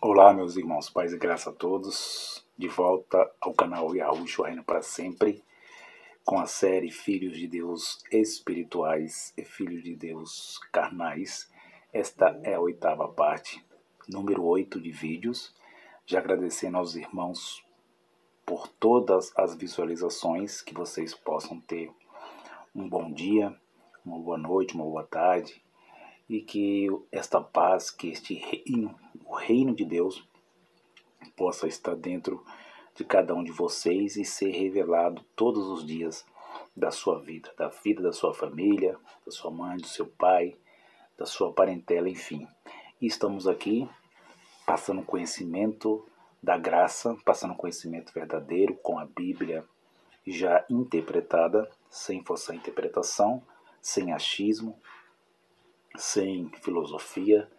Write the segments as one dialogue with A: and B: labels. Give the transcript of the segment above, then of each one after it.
A: Olá, meus irmãos, paz e graça a todos. De volta ao canal Yahushua Reina para Sempre, com a série Filhos de Deus Espirituais e Filhos de Deus Carnais. Esta é a 8ª parte, número 8 de vídeos. Já agradecendo aos irmãos por todas as visualizações, que vocês possam ter um bom dia, uma boa noite, uma boa tarde, e que esta paz, que este reino, o reino de Deus, possa estar dentro de cada um de vocês e ser revelado todos os dias da sua vida da sua família, da sua mãe, do seu pai, da sua parentela, enfim. E estamos aqui passando conhecimento da graça, passando conhecimento verdadeiro com a Bíblia já interpretada, sem forçar a interpretação, sem achismo, sem filosofia,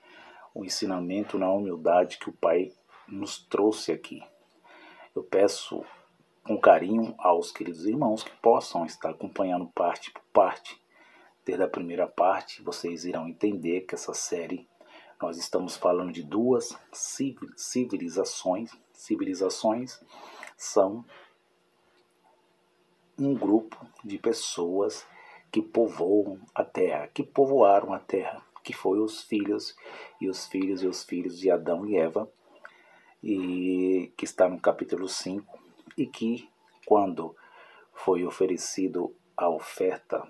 A: o ensinamento na humildade que o Pai nos trouxe aqui. Eu peço com carinho aos queridos irmãos que possam estar acompanhando parte por parte. Desde a primeira parte, vocês irão entender que essa série, nós estamos falando de duas civilizações. Civilizações são um grupo de pessoas que povoam a terra, que povoaram a terra, que foi os filhos de Adão e Eva, e que está no capítulo 5, e que, quando foi oferecido a oferta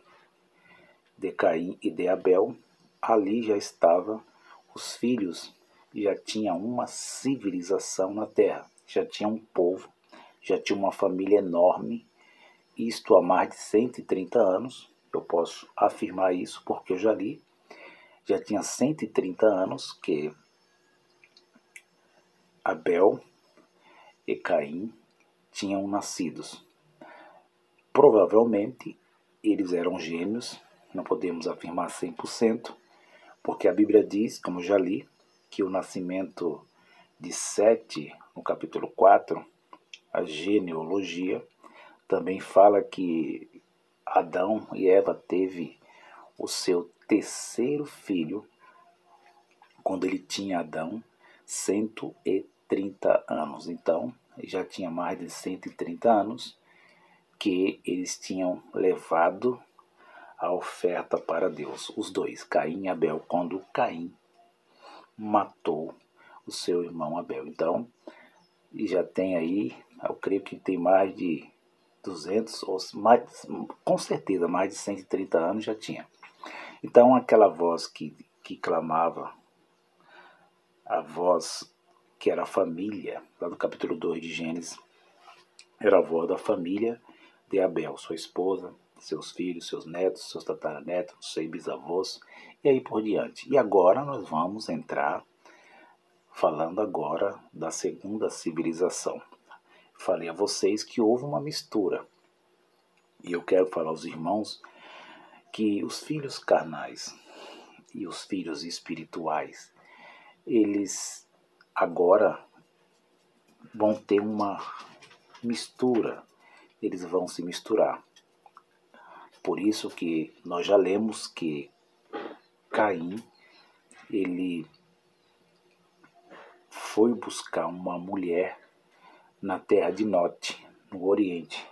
A: de Caim e de Abel, ali já estava os filhos, já tinha uma civilização na terra, já tinha um povo, já tinha uma família enorme, isto há mais de 130 anos, eu posso afirmar isso porque eu já li, já tinha 130 anos que Abel e Caim tinham nascidos. Provavelmente eles eram gêmeos, não podemos afirmar 100%, porque a Bíblia diz, como eu já li, que o nascimento de Sete, no capítulo 4, a genealogia, também fala que Adão e Eva teve o seu terceiro filho quando ele tinha Adão 130 anos. Então, já tinha mais de 130 anos que eles tinham levado a oferta para Deus. Os dois, Caim e Abel, quando Caim matou o seu irmão Abel. Então, já tem aí, eu creio que tem mais de 200, ou mais, com certeza, mais de 130 anos já tinha. Então, aquela voz que clamava, a voz que era a família, lá no capítulo 2 de Gênesis, era a voz da família de Abel, sua esposa, seus filhos, seus netos, seus tataranetos, seus bisavós, e aí por diante. E agora nós vamos entrar falando agora da segunda civilização. Falei a vocês que houve uma mistura, e eu quero falar aos irmãos que os filhos carnais e os filhos espirituais, eles agora vão ter uma mistura, eles vão se misturar. Por isso que nós já lemos que Caim, ele foi buscar uma mulher na terra de Nod, no Oriente,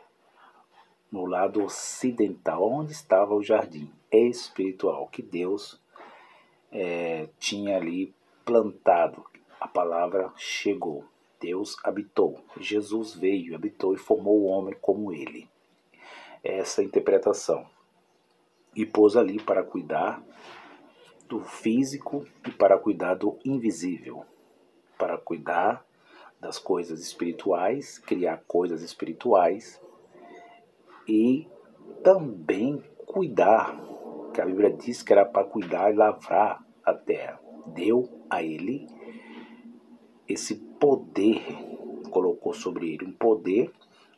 A: no lado ocidental, onde estava o jardim espiritual que Deus tinha ali plantado. A palavra chegou, Deus habitou, Jesus veio, habitou e formou o homem como ele. Essa interpretação. E pôs ali para cuidar do físico e para cuidar do invisível, para cuidar das coisas espirituais, criar coisas espirituais e também cuidar, que a Bíblia diz que era para cuidar e lavrar a terra. Deu a ele esse poder, colocou sobre ele um poder,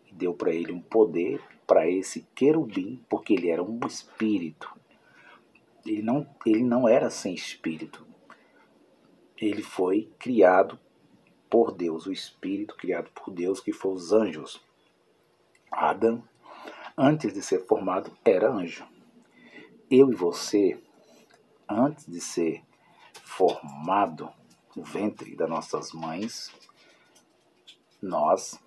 A: e deu para ele um poder, para esse querubim, porque ele era um espírito. Ele não era sem espírito. Ele foi criado por Deus, o espírito criado por Deus, que foi os anjos. Adão, antes de ser formado, era anjo. Eu e você, antes de ser formado, no ventre das nossas mães, nós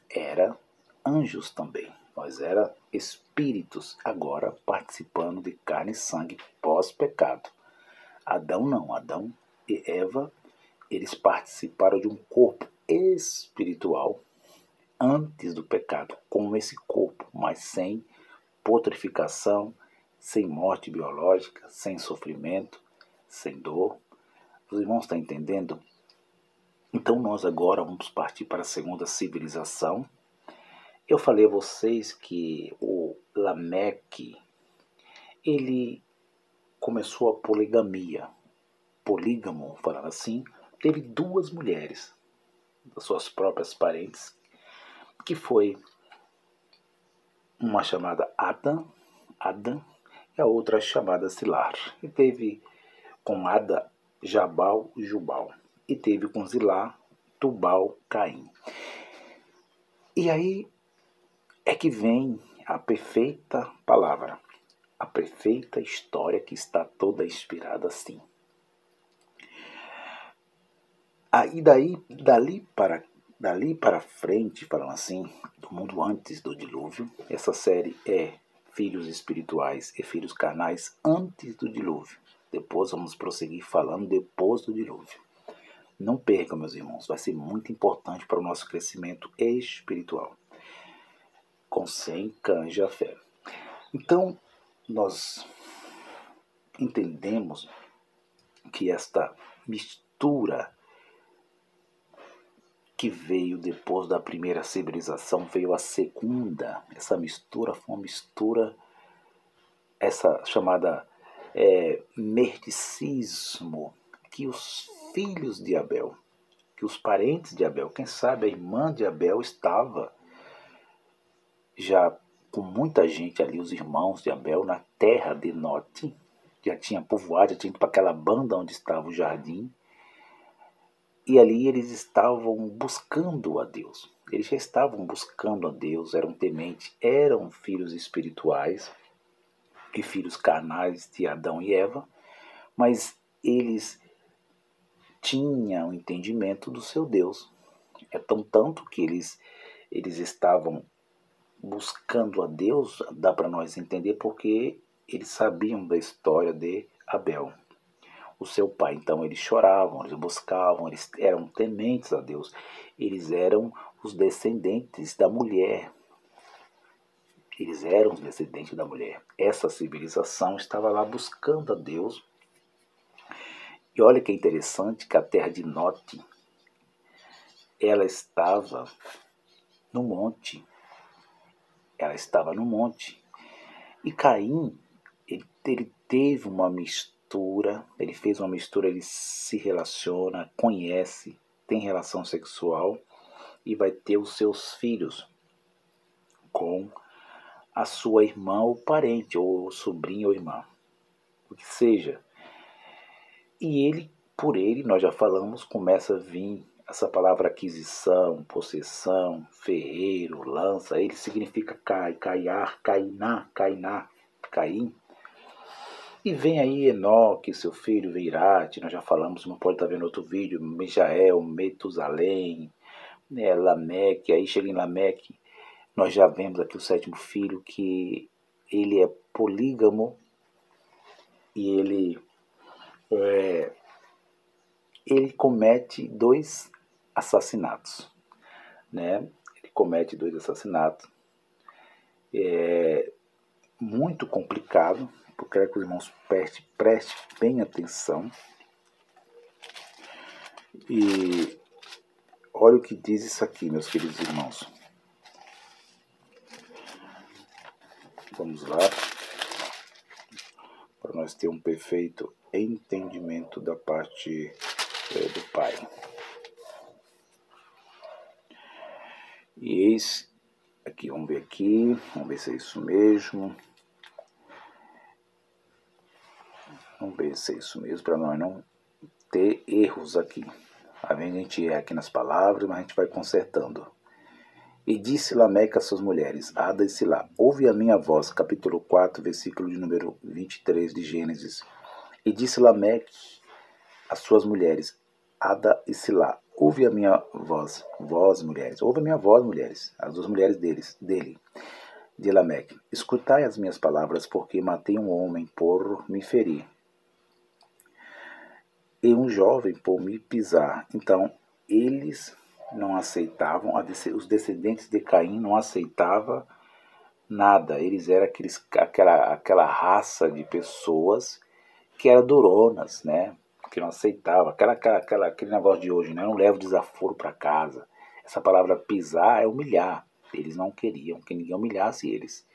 A: era anjos também. Nós era espíritos, agora participando de carne e sangue pós-pecado. Adão não, Adão e Eva, eles participaram de um corpo espiritual antes do pecado, com esse corpo, mas sem putrificação, sem morte biológica, sem sofrimento, sem dor. Os irmãos estão entendendo? Então nós agora vamos partir para a segunda civilização. Eu falei a vocês que o Lameque, ele começou a poligamia. Polígamo, falando assim, teve 2 mulheres, das suas próprias parentes, que foi uma chamada Ada e a outra chamada Zilar. E teve com Ada, Jabal e Jubal. E teve com Zilar, Tubal, Caim. E aí é que vem a perfeita palavra, a perfeita história que está toda inspirada assim. Aí dali para frente, falando assim, do mundo antes do dilúvio, essa série é filhos espirituais e filhos carnais antes do dilúvio. Depois vamos prosseguir falando depois do dilúvio. Não percam, meus irmãos, vai ser muito importante para o nosso crescimento espiritual. Com Sem, Canja, Fé. Então, nós entendemos que esta mistura que veio depois da primeira civilização, veio a segunda. Essa mistura foi uma mistura, essa chamada merticismo, que os filhos de Abel, que os parentes de Abel, quem sabe a irmã de Abel estava já com muita gente ali, os irmãos de Abel, na terra de Note, já tinha povoado, já tinha ido para aquela banda onde estava o jardim, e ali eles estavam buscando a Deus. Eles já estavam buscando a Deus, eram tementes, eram filhos espirituais e filhos carnais de Adão e Eva, mas eles tinham o entendimento do seu Deus. É tanto que eles estavam buscando a Deus, dá para nós entender, porque eles sabiam da história de Abel, o seu pai. Então eles choravam, eles buscavam, eles eram tementes a Deus. Eles eram os descendentes da mulher. Eles eram os descendentes da mulher. Essa civilização estava lá buscando a Deus. E olha que interessante que a terra de Note, ela estava no monte. Ela estava no monte. E Caim, ele teve uma mistura, ele fez uma mistura, ele se relaciona, conhece, tem relação sexual e vai ter os seus filhos com a sua irmã ou parente, ou sobrinho ou irmã, o que seja. E ele, por ele, nós já falamos, começa a vir essa palavra aquisição, possessão, ferreiro, lança. Ele significa caiar, cainá, Caim. E vem aí Enoque, seu filho, Veirate, nós já falamos, não pode estar vendo outro vídeo, Mijael, Metusalém, Lameque. Aí chega em Lameque, nós já vemos aqui o 7º filho, que ele é polígamo e ele comete 2 assassinatos, né? Ele comete 2 assassinatos. É muito complicado, porque quero que os irmãos prestem bem atenção. E olha o que diz isso aqui, meus queridos irmãos. Vamos lá, para nós ter um perfeito entendimento da parte do Pai. E eis aqui, vamos ver se é isso mesmo. Vamos ver se é isso mesmo, para nós não ter erros aqui. Às vezes a gente erra aqui nas palavras, mas a gente vai consertando. E disse Lameque às suas mulheres, Ada e Zilá, ouve a minha voz, capítulo 4, versículo de número 23 de Gênesis. E disse Lameque às suas mulheres, Ada e Silá. Ouve a minha voz, vós mulheres. Ouve a minha voz, mulheres. As duas mulheres dele. De Lameque. Escutai as minhas palavras, porque matei um homem por me ferir, e um jovem por me pisar. Então, eles não aceitavam, os descendentes de Caim não aceitavam nada. Eles eram aquela raça de pessoas que eram duronas, né? Que não aceitava. Aquele negócio de hoje, né? Eu não levo desaforo para casa. Essa palavra pisar é humilhar. Eles não queriam que ninguém humilhasse eles.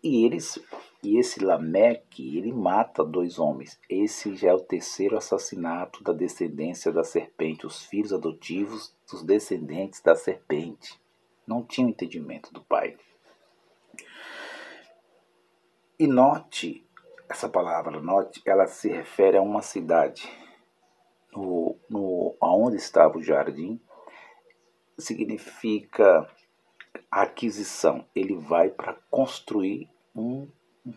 A: E esse Lameque, ele mata 2 homens. Esse já é o terceiro assassinato da descendência da serpente, os filhos adotivos dos descendentes da serpente. Não tinham entendimento do pai. E note, essa palavra note, ela se refere a uma cidade. Onde estava o jardim, significa aquisição. Ele vai para construir um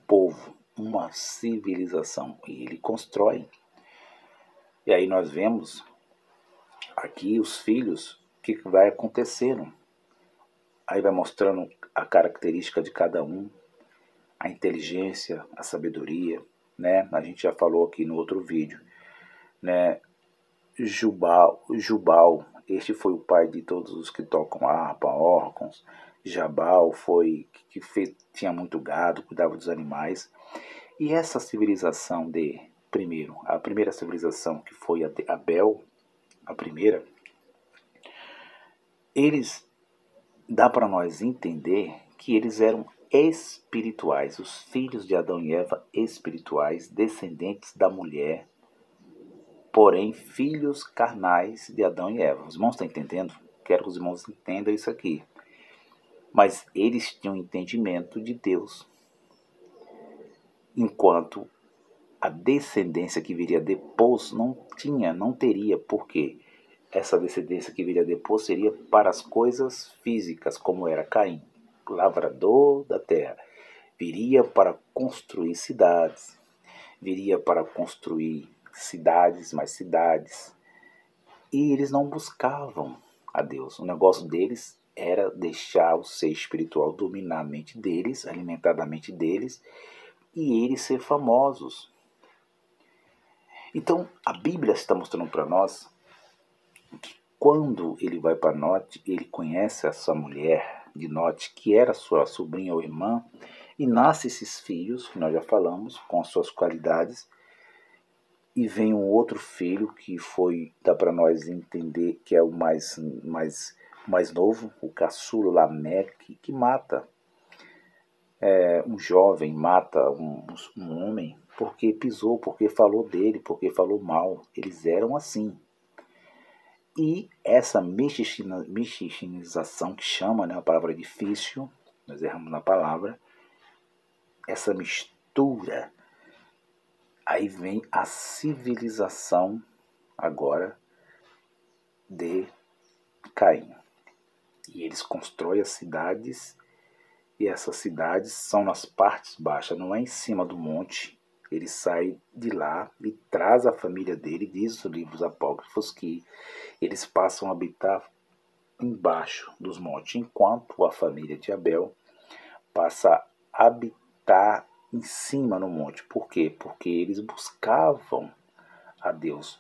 A: povo, uma civilização, e ele constrói. E aí nós vemos aqui os filhos, o que vai acontecendo. Aí vai mostrando a característica de cada um, a inteligência, a sabedoria, né? A gente já falou aqui no outro vídeo, né? Jubal, este foi o pai de todos os que tocam harpa, órgãos. Jabal foi que tinha muito gado, cuidava dos animais. E essa civilização a primeira civilização, que foi a de Abel, a primeira, eles, dá para nós entender que eles eram espirituais, os filhos de Adão e Eva espirituais, descendentes da mulher, porém filhos carnais de Adão e Eva. Os irmãos estão entendendo? Quero que os irmãos entendam isso aqui. Mas eles tinham entendimento de Deus, enquanto a descendência que viria depois não teria, porque essa descendência que viria depois seria para as coisas físicas, como era Caim, lavrador da terra. Viria para construir cidades, viria para construir cidades, mais cidades. E eles não buscavam a Deus. O negócio deles era deixar o ser espiritual dominar a mente deles, alimentar a mente deles, e eles ser famosos. Então, a Bíblia está mostrando para nós que quando ele vai para Note, ele conhece essa mulher de Note, que era sua sobrinha ou irmã, e nasce esses filhos, que nós já falamos, com as suas qualidades, e vem um outro filho que dá para nós entender que é o mais novo, o caçula Lameque, que mata um jovem, mata um homem, porque pisou, porque falou dele, porque falou mal. Eles eram assim. E essa mexicanização, que chama, né, a palavra difícil, nós erramos na palavra, essa mistura, aí vem a civilização agora de Caim. E eles constroem as cidades, e essas cidades são nas partes baixas, não é em cima do monte. Ele sai de lá e traz a família dele, diz os livros apócrifos que eles passam a habitar embaixo dos montes, enquanto a família de Abel passa a habitar em cima no monte. Por quê? Porque eles buscavam a Deus.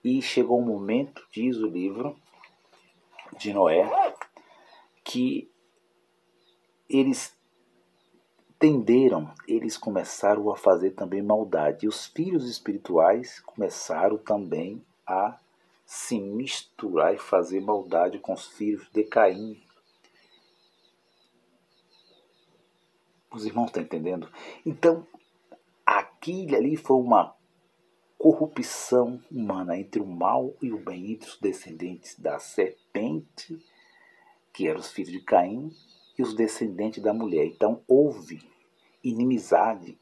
A: E chegou um momento, diz o livro de Noé, que eles eles começaram a fazer também maldade. E os filhos espirituais começaram também a se misturar e fazer maldade com os filhos de Caim. Os irmãos estão entendendo? Então, aquilo ali foi uma corrupção humana entre o mal e o bem, entre os descendentes da serpente, que eram os filhos de Caim, e os descendentes da mulher. Então houve inimizade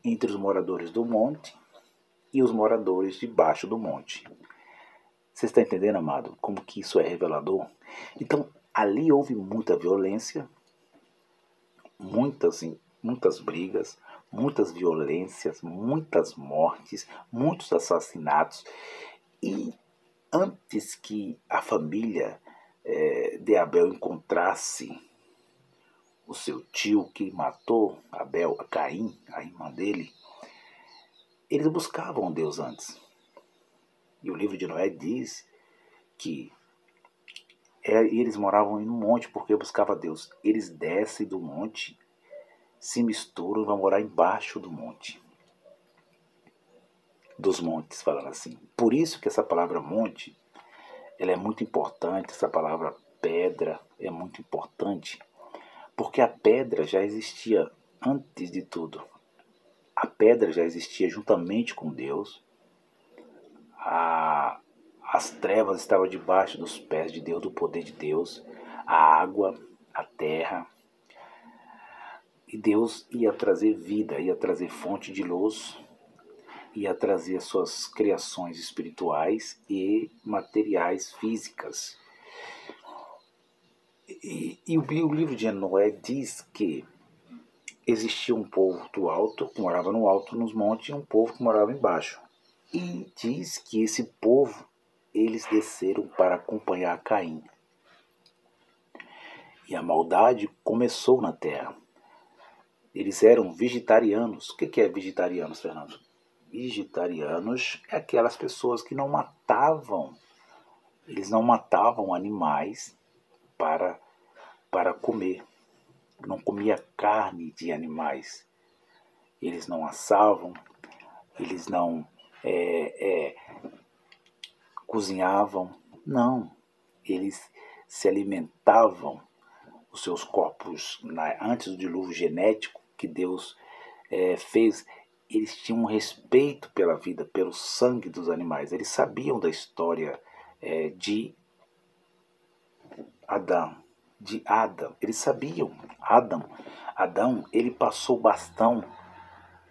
A: entre os moradores do monte e os moradores debaixo do monte. Você está entendendo, amado, como que isso é revelador? Então, ali houve muita violência, muitas brigas, muitas violências, muitas mortes, muitos assassinatos. E antes que a família de Abel encontrasse o seu tio que matou Abel, a Caim, a irmã dele, eles buscavam Deus antes. E o livro de Noé diz que eles moravam em um monte porque buscavam Deus. Eles descem do monte, se misturam e vão morar embaixo do monte. Dos montes, falando assim. Por isso que essa palavra monte, ela é muito importante, essa palavra pedra é muito importante, porque a pedra já existia antes de tudo. A pedra já existia juntamente com Deus. As trevas estavam debaixo dos pés de Deus, do poder de Deus. A água, a terra. E Deus ia trazer vida, ia trazer fonte de luz, ia trazer suas criações espirituais e materiais físicas. E o livro de Noé diz que existia um povo do alto, que morava no alto, nos montes, e um povo que morava embaixo. E diz que esse povo, eles desceram para acompanhar Caim. E a maldade começou na terra. Eles eram vegetarianos. O que é vegetarianos, Fernando? Vegetarianos é aquelas pessoas que não matavam. Eles não matavam animais para comer. Não comia carne de animais. Eles não assavam, eles não cozinhavam. Não, eles se alimentavam, os seus corpos, antes do dilúvio genético que Deus fez, eles tinham um respeito pela vida, pelo sangue dos animais. Eles sabiam da história de Adão. Eles sabiam. Adão, ele passou bastão,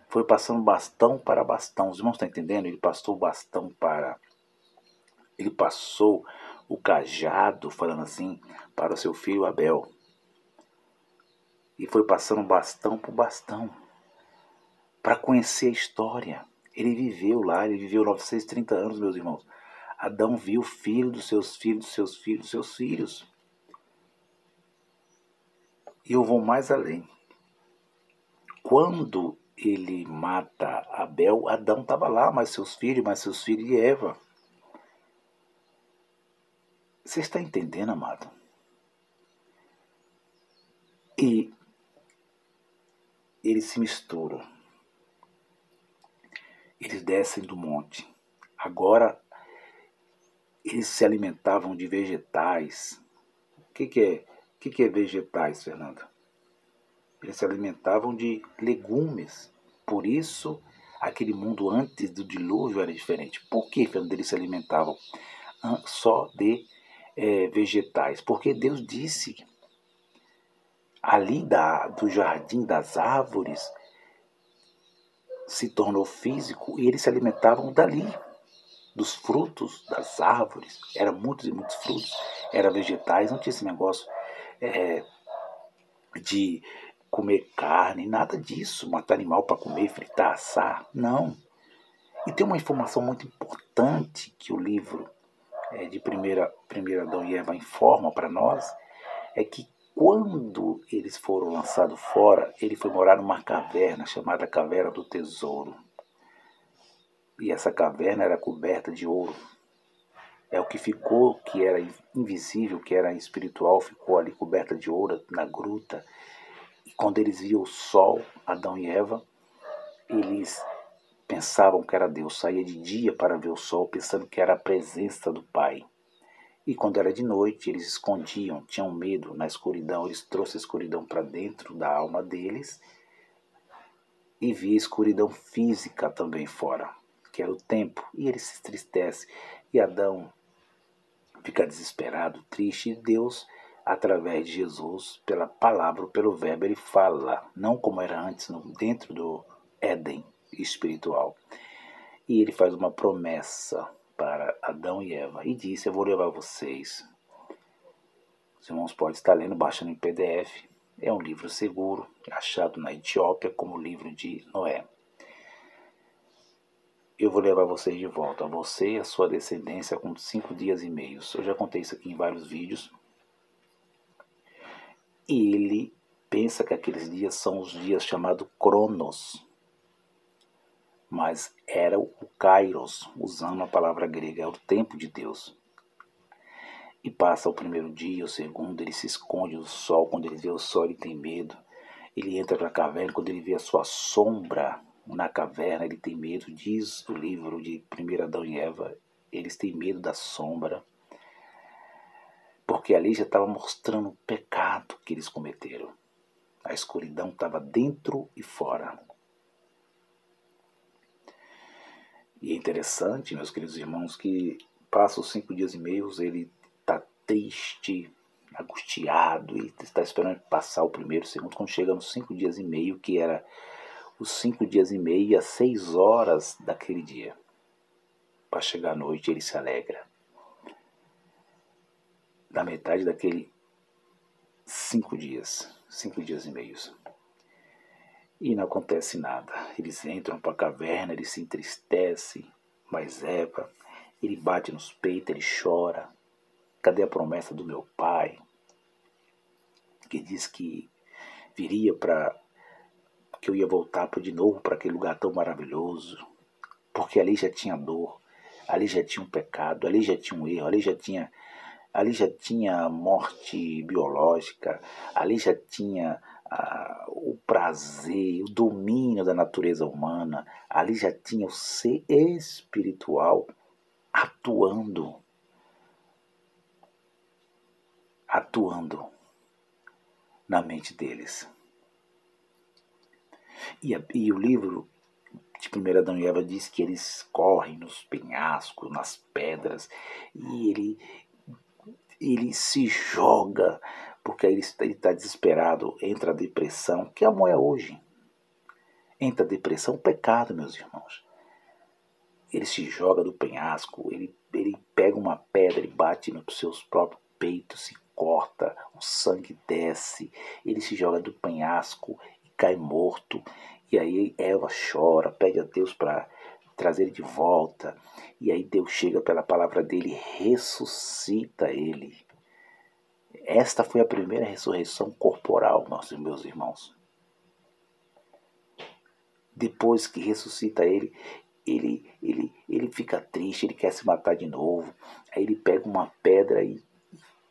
A: foi passando bastão para bastão. Os irmãos estão entendendo? Ele passou o cajado, falando assim, para o seu filho Abel. E foi passando bastão por bastão, para conhecer a história. Ele viveu lá, ele viveu 930 anos, meus irmãos. Adão viu o filho dos seus filhos, dos seus filhos, dos seus filhos. E eu vou mais além. Quando ele mata Abel, Adão estava lá, mais seus filhos e Eva. Você está entendendo, amado? E eles se misturam. Eles descem do monte. Agora, eles se alimentavam de vegetais. O que é vegetais, Fernando? Eles se alimentavam de legumes. Por isso, aquele mundo antes do dilúvio era diferente. Por que, Fernando, eles se alimentavam só de vegetais? Porque Deus disse, ali do jardim das árvores, se tornou físico e eles se alimentavam dali, dos frutos das árvores. Eram muitos e muitos frutos, eram vegetais, não tinha esse negócio de comer carne, nada disso, matar animal para comer, fritar, assar, não. E tem uma informação muito importante que o livro de primeira Adão e Eva informa para nós, é que quando eles foram lançados fora, ele foi morar numa caverna chamada Caverna do Tesouro. E essa caverna era coberta de ouro. É o que ficou, que era invisível, que era espiritual, ficou ali coberta de ouro na gruta. E quando eles viam o sol, Adão e Eva, eles pensavam que era Deus. Saía de dia para ver o sol, pensando que era a presença do Pai. E quando era de noite, eles escondiam, tinham medo na escuridão. Eles trouxeram a escuridão para dentro da alma deles e via a escuridão física também fora, que era o tempo. E ele se entristece. E Adão fica desesperado, triste. E Deus, através de Jesus, pela palavra, pelo verbo, ele fala, não como era antes, dentro do Éden espiritual. E ele faz uma promessa para Adão e Eva e disse: eu vou levar vocês. Os irmãos podem estar lendo, baixando em PDF. É um livro seguro, achado na Etiópia como livro de Noé. eu vou levar vocês de volta, você e a sua descendência, com 5 dias e meio. Eu já contei isso aqui em vários vídeos. E ele pensa que aqueles dias são os dias chamados Cronos, mas era o Kairos, usando a palavra grega, é o tempo de Deus. E passa o primeiro dia, o segundo, ele se esconde do sol. Quando ele vê o sol, ele tem medo. Ele entra para a caverna, quando ele vê a sua sombra na caverna, ele tem medo. Diz o livro de 1 Adão e Eva, eles têm medo da sombra, porque ali já estava mostrando o pecado que eles cometeram. A escuridão estava dentro e fora. E é interessante, meus queridos irmãos, que passa os 5 dias e meio, ele está triste, angustiado, ele está esperando passar o primeiro, o segundo. Quando chega nos 5 dias e meio, que era os 5 dias e meio e as 6 horas daquele dia, para chegar à noite, ele se alegra. Na metade daquele 5 dias e meio, e não acontece nada. Eles entram para a caverna, ele se entristece, mas Eva, ele bate nos peitos, ele chora. Cadê a promessa do meu pai, que diz que viria para que eu ia voltar de novo para aquele lugar tão maravilhoso? Porque ali já tinha dor, ali já tinha um pecado, ali já tinha um erro, ali já tinha morte biológica, ali já tinha o prazer, o domínio da natureza humana, ali já tinha o ser espiritual atuando na mente deles. E o livro de 1 Adão e Eva diz que eles correm nos penhascos, nas pedras, e ele se joga, porque aí ele está desesperado, entra a depressão, que amor é hoje. Entra a depressão, pecado, meus irmãos. Ele se joga do penhasco, ele pega uma pedra e bate nos seus próprios peitos, se corta, o sangue desce, ele se joga do penhasco e cai morto. E aí Eva chora, pede a Deus para trazer ele de volta. E aí Deus chega pela palavra dele, ressuscita ele. Esta foi a primeira ressurreição corporal, meus irmãos. Depois que ressuscita ele fica triste, ele quer se matar de novo. Aí ele pega uma pedra e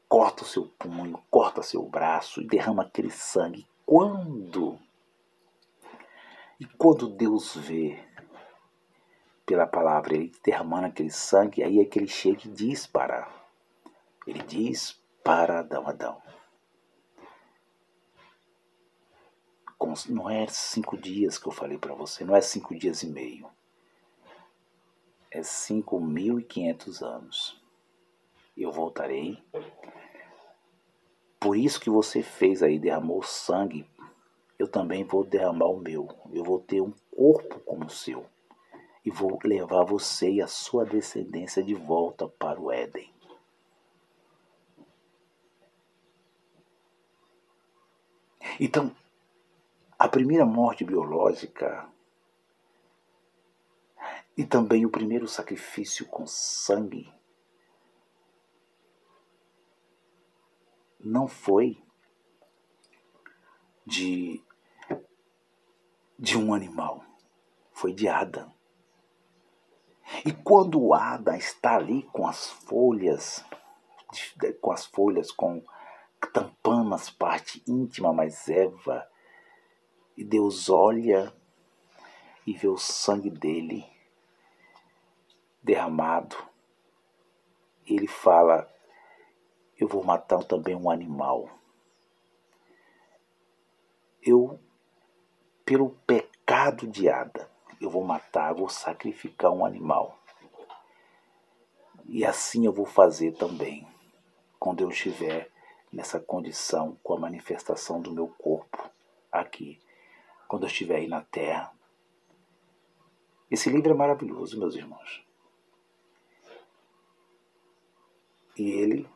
A: corta o seu punho, corta seu braço e derrama aquele sangue. Quando Deus vê pela palavra ele derramando aquele sangue, aí é que ele chega e diz ele diz para Adão, não é 5 dias que eu falei para você, não é 5 dias e meio, é 5.500 anos. Eu voltarei. Por isso que você fez aí, derramou sangue, eu também vou derramar o meu. Eu vou ter um corpo como o seu. E vou levar você e a sua descendência de volta para o Éden. Então, a primeira morte biológica e também o primeiro sacrifício com sangue não foi de um animal, foi de Adão. E quando Adão está ali com as folhas, tampando as partes íntimas, mas Eva, e Deus olha e vê o sangue dele derramado. Ele fala, eu vou matar também um animal. Pelo pecado de Adão, eu vou matar, vou sacrificar um animal. E assim eu vou fazer também, quando eu estiver nessa condição, com a manifestação do meu corpo aqui, quando eu estiver aí na terra. Esse livro é maravilhoso, meus irmãos. E ele